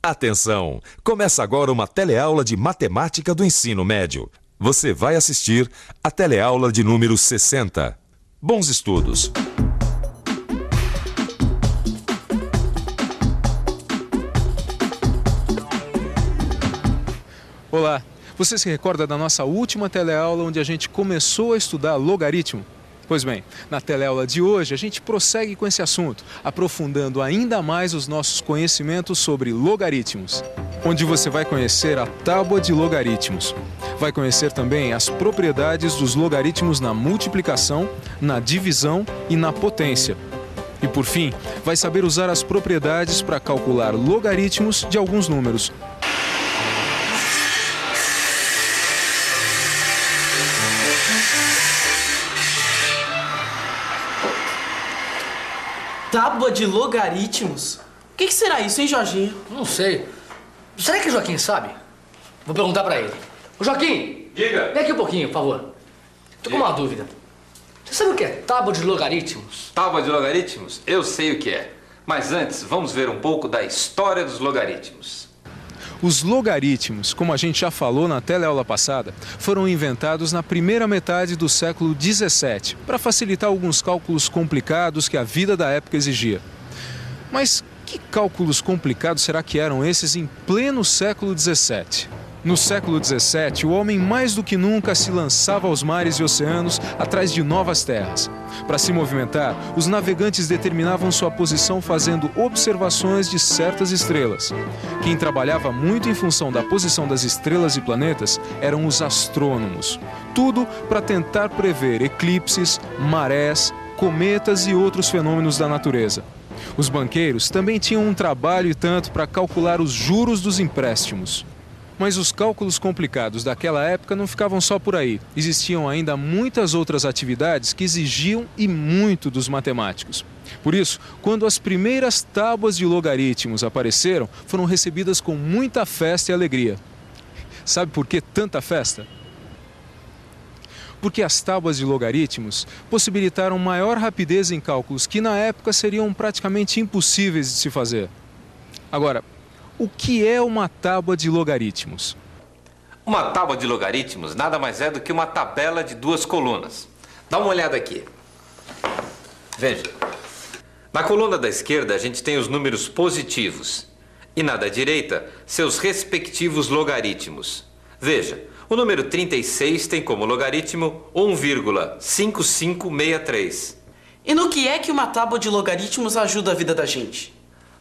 Atenção! Começa agora uma teleaula de matemática do ensino médio. Você vai assistir a teleaula de número 60. Bons estudos! Olá! Você se recorda da nossa última teleaula onde a gente começou a estudar logaritmo? Pois bem, na teleaula de hoje a gente prossegue com esse assunto, aprofundando ainda mais os nossos conhecimentos sobre logaritmos, onde você vai conhecer a tábua de logaritmos. Vai conhecer também as propriedades dos logaritmos na multiplicação, na divisão e na potência. E por fim, vai saber usar as propriedades para calcular logaritmos de alguns números. Tábua de logaritmos? O que será isso, hein, Jorginho? Não sei. Será que o Joaquim sabe? Vou perguntar pra ele. Ô, Joaquim! Diga! Vem aqui um pouquinho, por favor. Tô com uma dúvida. Você sabe o que é tábua de logaritmos? Tábua de logaritmos? Eu sei o que é. Mas antes, vamos ver um pouco da história dos logaritmos. Os logaritmos, como a gente já falou na teleaula passada, foram inventados na primeira metade do século XVII, para facilitar alguns cálculos complicados que a vida da época exigia. Mas que cálculos complicados será que eram esses em pleno século XVII? No século XVII, o homem mais do que nunca se lançava aos mares e oceanos atrás de novas terras. Para se movimentar, os navegantes determinavam sua posição fazendo observações de certas estrelas. Quem trabalhava muito em função da posição das estrelas e planetas eram os astrônomos. Tudo para tentar prever eclipses, marés, cometas e outros fenômenos da natureza. Os banqueiros também tinham um trabalho e tanto para calcular os juros dos empréstimos. Mas os cálculos complicados daquela época não ficavam só por aí. Existiam ainda muitas outras atividades que exigiam e muito dos matemáticos. Por isso, quando as primeiras tábuas de logaritmos apareceram, foram recebidas com muita festa e alegria. Sabe por que tanta festa? Porque as tábuas de logaritmos possibilitaram maior rapidez em cálculos que na época seriam praticamente impossíveis de se fazer. Agora, o que é uma tábua de logaritmos? Uma tábua de logaritmos nada mais é do que uma tabela de duas colunas. Dá uma olhada aqui. Veja. Na coluna da esquerda a gente tem os números positivos e na da direita seus respectivos logaritmos. Veja, o número 36 tem como logaritmo 1,5563. E no que é que uma tábua de logaritmos ajuda a vida da gente?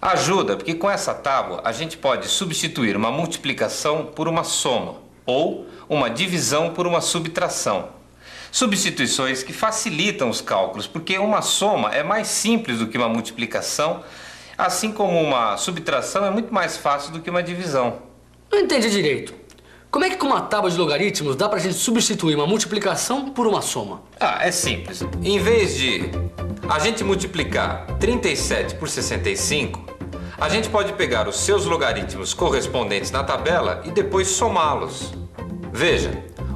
Ajuda, porque com essa tábua a gente pode substituir uma multiplicação por uma soma ou uma divisão por uma subtração. Substituições que facilitam os cálculos, porque uma soma é mais simples do que uma multiplicação, assim como uma subtração é muito mais fácil do que uma divisão. Não entendi direito. Como é que com uma tábua de logaritmos dá pra gente substituir uma multiplicação por uma soma? É simples. Em vez de a gente multiplicar 37 por 65, a gente pode pegar os seus logaritmos correspondentes na tabela e depois somá-los. Veja,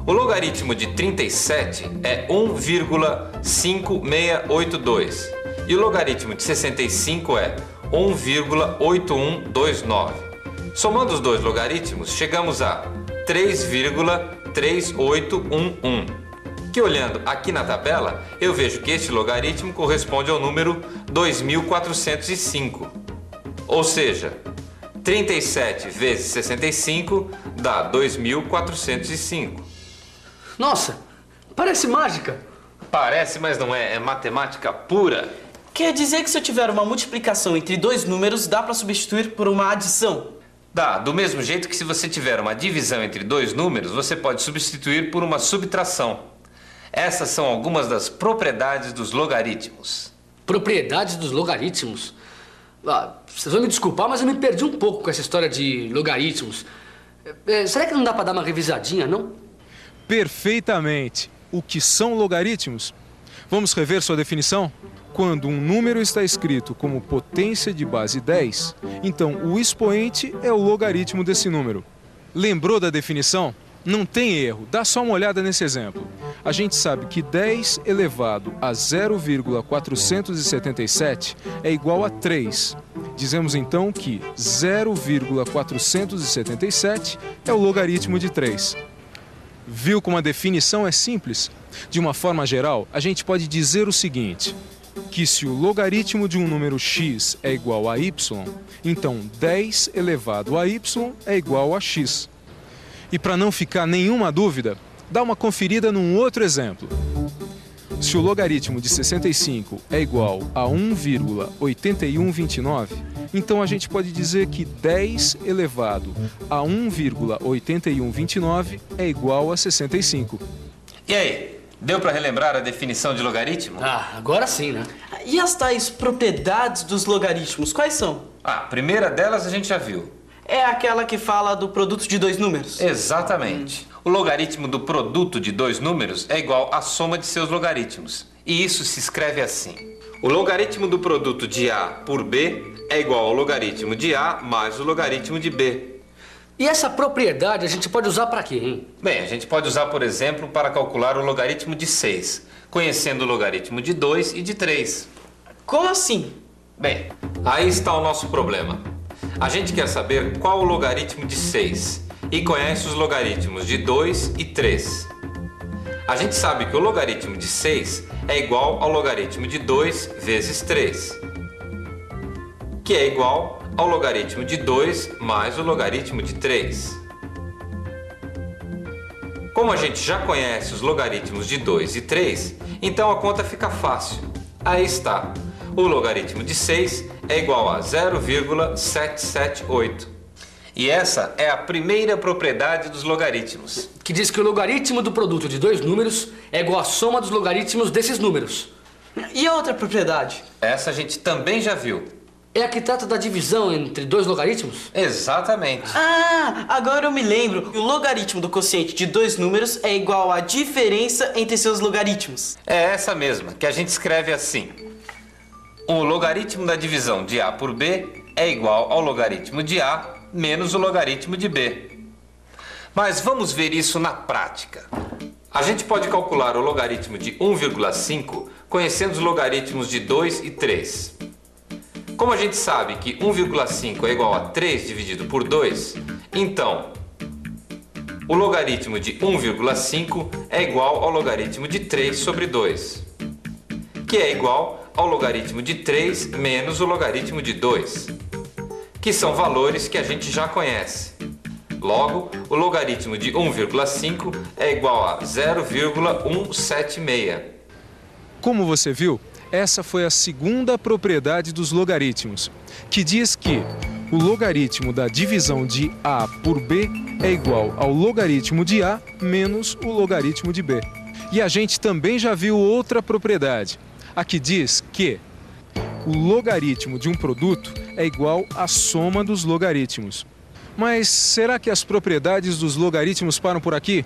o logaritmo de 37 é 1,5682 e o logaritmo de 65 é 1,8129. Somando os dois logaritmos, chegamos a 3,3811. Que olhando aqui na tabela, eu vejo que este logaritmo corresponde ao número 2405. Ou seja, 37 vezes 65 dá 2405. Nossa, parece mágica. Parece, mas não é. É matemática pura. Quer dizer que se eu tiver uma multiplicação entre dois números, dá para substituir por uma adição? Dá, do mesmo jeito que se você tiver uma divisão entre dois números, você pode substituir por uma subtração. Essas são algumas das propriedades dos logaritmos. Propriedades dos logaritmos? Vocês vão me desculpar, mas eu me perdi um pouco com essa história de logaritmos. Será que não dá para dar uma revisadinha, não? Perfeitamente. O que são logaritmos? Vamos rever sua definição? Quando um número está escrito como potência de base 10, então o expoente é o logaritmo desse número. Lembrou da definição? Não tem erro, dá só uma olhada nesse exemplo. A gente sabe que 10 elevado a 0,477 é igual a 3. Dizemos então que 0,477 é o logaritmo de 3. Viu como a definição é simples? De uma forma geral, a gente pode dizer o seguinte, que se o logaritmo de um número x é igual a y, então 10 elevado a y é igual a x. E para não ficar nenhuma dúvida, dá uma conferida num outro exemplo. Se o logaritmo de 65 é igual a 1,8129, então a gente pode dizer que 10 elevado a 1,8129 é igual a 65. E aí, deu para relembrar a definição de logaritmo? Ah, agora sim, né? E as tais propriedades dos logaritmos, quais são? A primeira delas a gente já viu. É aquela que fala do produto de dois números? Exatamente. O logaritmo do produto de dois números é igual à soma de seus logaritmos. E isso se escreve assim. O logaritmo do produto de A por B é igual ao logaritmo de A mais o logaritmo de B. E essa propriedade a gente pode usar para quê, hein? Bem, a gente pode usar, por exemplo, para calcular o logaritmo de 6, conhecendo o logaritmo de 2 e de 3. Como assim? Bem, aí está o nosso problema. A gente quer saber qual o logaritmo de 6 e conhece os logaritmos de 2 e 3. A gente sabe que o logaritmo de 6 é igual ao logaritmo de 2 vezes 3, que é igual ao logaritmo de 2 mais o logaritmo de 3. Como a gente já conhece os logaritmos de 2 e 3, então a conta fica fácil. Aí está. O logaritmo de 6 é igual a 0,778. E essa é a primeira propriedade dos logaritmos. Que diz que o logaritmo do produto de dois números é igual à soma dos logaritmos desses números. E a outra propriedade? Essa a gente também já viu. É a que trata da divisão entre dois logaritmos? Exatamente. Ah, agora eu me lembro que o logaritmo do quociente de dois números é igual à diferença entre seus logaritmos. É essa mesma, que a gente escreve assim. O logaritmo da divisão de A por B é igual ao logaritmo de A menos o logaritmo de B. Mas vamos ver isso na prática. A gente pode calcular o logaritmo de 1,5 conhecendo os logaritmos de 2 e 3. Como a gente sabe que 1,5 é igual a 3 dividido por 2, então o logaritmo de 1,5 é igual ao logaritmo de 3 sobre 2, que é igual ao logaritmo de 3 menos o logaritmo de 2, que são valores que a gente já conhece. Logo, o logaritmo de 1,5 é igual a 0,176. Como você viu, essa foi a segunda propriedade dos logaritmos, que diz que o logaritmo da divisão de A por B é igual ao logaritmo de A menos o logaritmo de B. E a gente também já viu outra propriedade, a que diz que o logaritmo de um produto é igual à soma dos logaritmos. Mas será que as propriedades dos logaritmos param por aqui?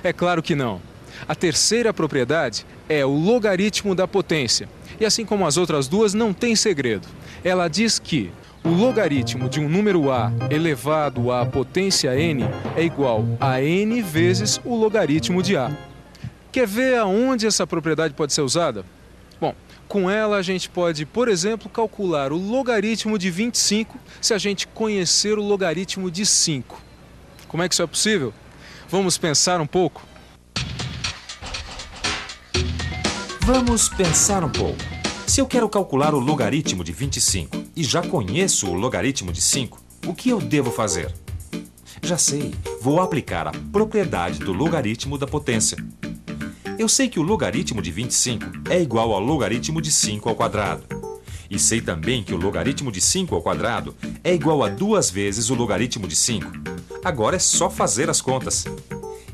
É claro que não. A terceira propriedade é o logaritmo da potência. E assim como as outras duas, não tem segredo. Ela diz que o logaritmo de um número A elevado à potência n é igual a n vezes o logaritmo de A. Quer ver aonde essa propriedade pode ser usada? Bom, com ela a gente pode, por exemplo, calcular o logaritmo de 25 se a gente conhecer o logaritmo de 5. Como é que isso é possível? Vamos pensar um pouco? Vamos pensar um pouco. Se eu quero calcular o logaritmo de 25 e já conheço o logaritmo de 5, o que eu devo fazer? Já sei, vou aplicar a propriedade do logaritmo da potência. Eu sei que o logaritmo de 25 é igual ao logaritmo de 5 ao quadrado. E sei também que o logaritmo de 5 ao quadrado é igual a 2 vezes o logaritmo de 5. Agora é só fazer as contas.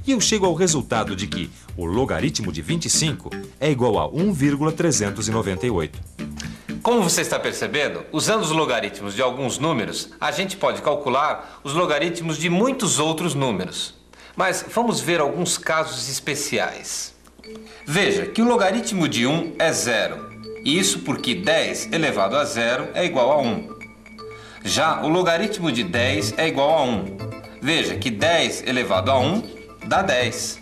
E eu chego ao resultado de que o logaritmo de 25 é igual a 1,398. Como você está percebendo, usando os logaritmos de alguns números, a gente pode calcular os logaritmos de muitos outros números. Mas vamos ver alguns casos especiais. Veja que o logaritmo de 1 é 0. Isso porque 10 elevado a 0 é igual a 1. Já o logaritmo de 10 é igual a 1. Veja que 10 elevado a 1 dá 10.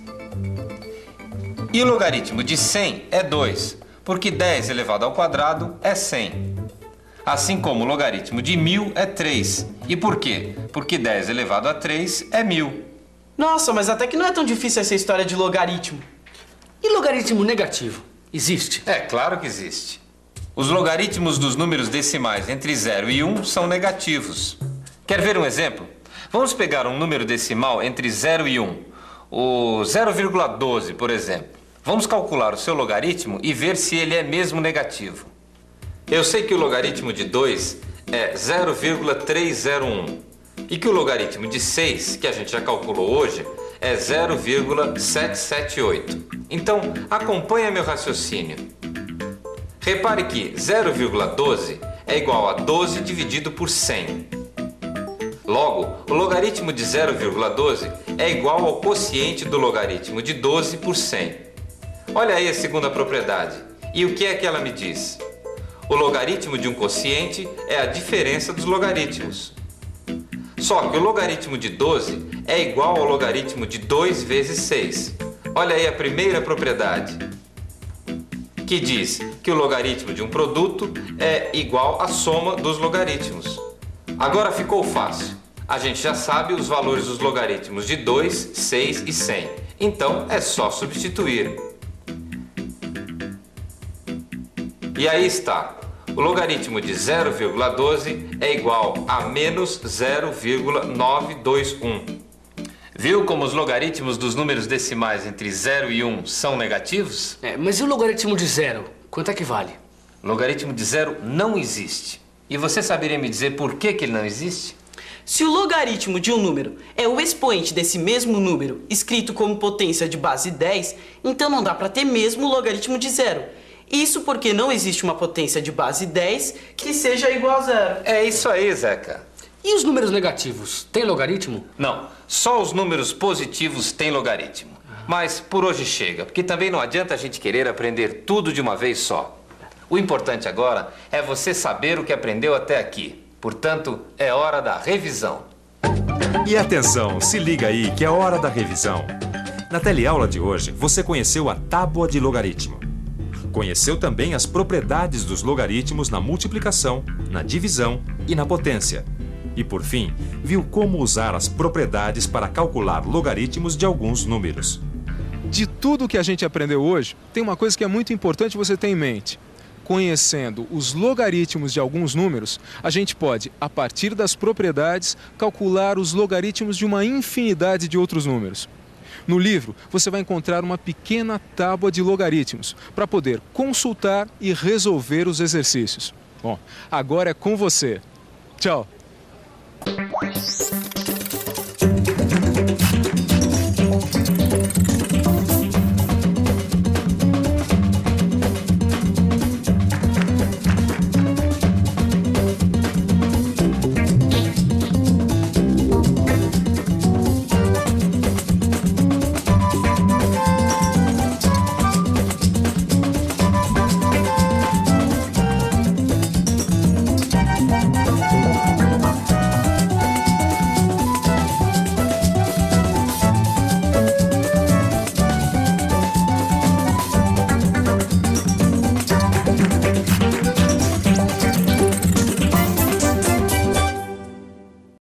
E o logaritmo de 100 é 2, porque 10 elevado ao quadrado é 100. Assim como o logaritmo de 1000 é 3. E por quê? Porque 10 elevado a 3 é 1000. Nossa, mas até que não é tão difícil essa história de logaritmo. E logaritmo negativo? Existe? É claro que existe. Os logaritmos dos números decimais entre 0 e 1 são negativos. Quer ver um exemplo? Vamos pegar um número decimal entre 0 e 1. O 0,12, por exemplo. Vamos calcular o seu logaritmo e ver se ele é mesmo negativo. Eu sei que o logaritmo de 2 é 0,301 e que o logaritmo de 6, que a gente já calculou hoje, é 0,778. Então, acompanha meu raciocínio. Repare que 0,12 é igual a 12 dividido por 100. Logo, o logaritmo de 0,12 é igual ao quociente do logaritmo de 12 por 100. Olha aí a segunda propriedade. E o que é que ela me diz? O logaritmo de um quociente é a diferença dos logaritmos. Só que o logaritmo de 12 é igual ao logaritmo de 2 vezes 6. Olha aí a primeira propriedade, que diz que o logaritmo de um produto é igual à soma dos logaritmos. Agora ficou fácil. A gente já sabe os valores dos logaritmos de 2, 6 e 100. Então é só substituir. E aí está. O logaritmo de 0,12 é igual a menos 0,921. Viu como os logaritmos dos números decimais entre 0 e 1 são negativos? Mas e o logaritmo de 0? Quanto é que vale? O logaritmo de 0 não existe. E você saberia me dizer por que ele não existe? Se o logaritmo de um número é o expoente desse mesmo número, escrito como potência de base 10, então não dá para ter mesmo o logaritmo de 0. Isso porque não existe uma potência de base 10 que seja igual a 0. É isso aí, Zeca. E os números negativos, têm logaritmo? Não, só os números positivos têm logaritmo. Mas por hoje chega, porque também não adianta a gente querer aprender tudo de uma vez só. O importante agora é você saber o que aprendeu até aqui. Portanto, é hora da revisão. E atenção, se liga aí que é hora da revisão. Na teleaula de hoje, você conheceu a tábua de logaritmo. Conheceu também as propriedades dos logaritmos na multiplicação, na divisão e na potência. E, por fim, viu como usar as propriedades para calcular logaritmos de alguns números. De tudo que a gente aprendeu hoje, tem uma coisa que é muito importante você ter em mente. Conhecendo os logaritmos de alguns números, a gente pode, a partir das propriedades, calcular os logaritmos de uma infinidade de outros números. No livro, você vai encontrar uma pequena tábua de logaritmos para poder consultar e resolver os exercícios. Bom, agora é com você. Tchau!